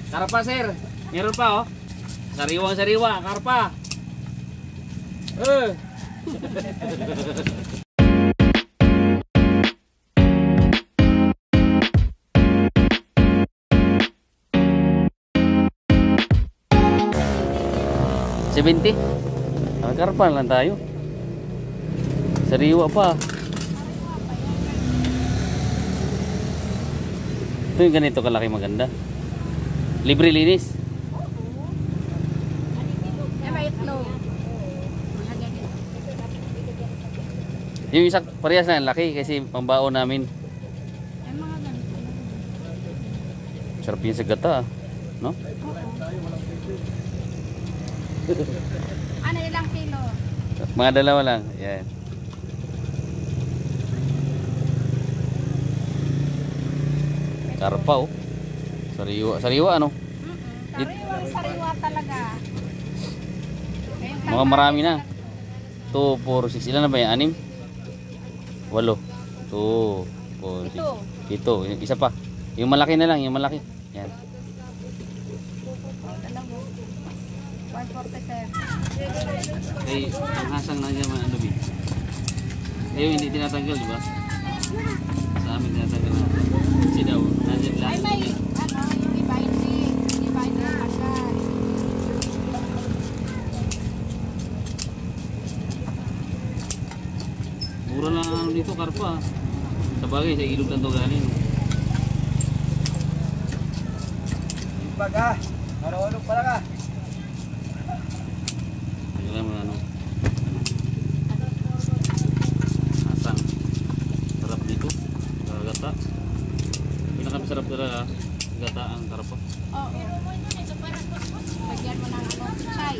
Karpa sir. Meron pa oh. Sariwang-sariwa, karpa. 70. Karpa lang tayo. Sariwa pa. Ito yung ganito kalaki maganda. Libre linis. Yung isa parehas na laki kasi pambaon namin. Sarap yung sa gata, no? Ano ilang kilo? Mga dalawa lang. Yan. Karpa oh. Sariwa ano? Sariwa talaga. Mga marami na. 2, 4, 6. Ilan na ba yan? 6? 8. 2, 4, 6. 7. Isa pa. Yung malaki na lang. Yung malaki. Yan. 147. Ay, ang hasang na dyan ano ba? Ayaw hindi tinatanggal, di ba? Sa amin tinatanggal na. Kasi daw, nandiyan lang. Ay may, ano, yung iba hindi. Yung iba hindi agad. Mura lang ano dito, karpa. Sa bagay, sa ilog lang ito galing. Ipag ha, marunong pala ka. Alam mo ano. Asang. Sarap dito. Gata. Pinakamasarap talaga. Gata ang karpa. Oo. Lagyan mo ng ano, chai.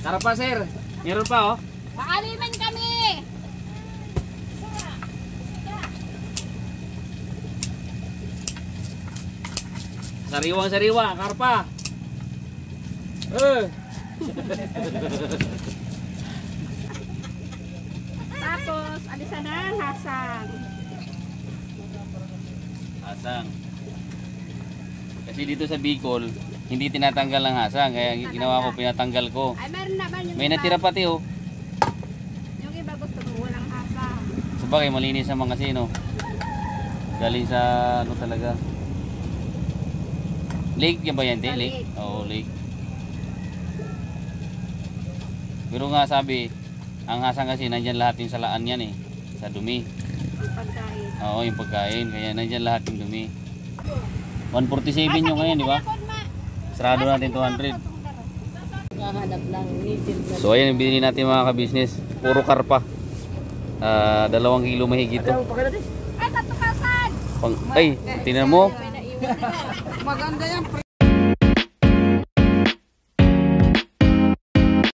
Karpa sir. Meron pa oh. Paaliman kami! Sariwang-sariwa, karpa. Tapos, alisan na ang hasang. Hasang. Kasi dito sa Bicol, hindi tinatanggal ng hasang. Kaya ginawa ko, pinatanggal ko. Ay, meron naman yung May iba. natira pati oh. Yung iba gusto mo walang hasang. Sabagay, malinis naman kasi no. Galing sa ano talaga. Lake yan ba yan? Sa Lake? lake. Oo, lake. Pero nga sabi, ang hasang kasi nandyan lahat yung salaan yan eh. Sa dumi. Ang pagkain. Oo, yung pagkain. Kaya nandyan lahat yung dumi. 147 yung ngayon, di ba? Sarado natin 200. Kahanap lang native na. So ayan, binili natin mga ka-business. Puro karpa. 2 kilo mahigit to. Ay, tatukasan! Ay, tingnan mo. Maganda yan.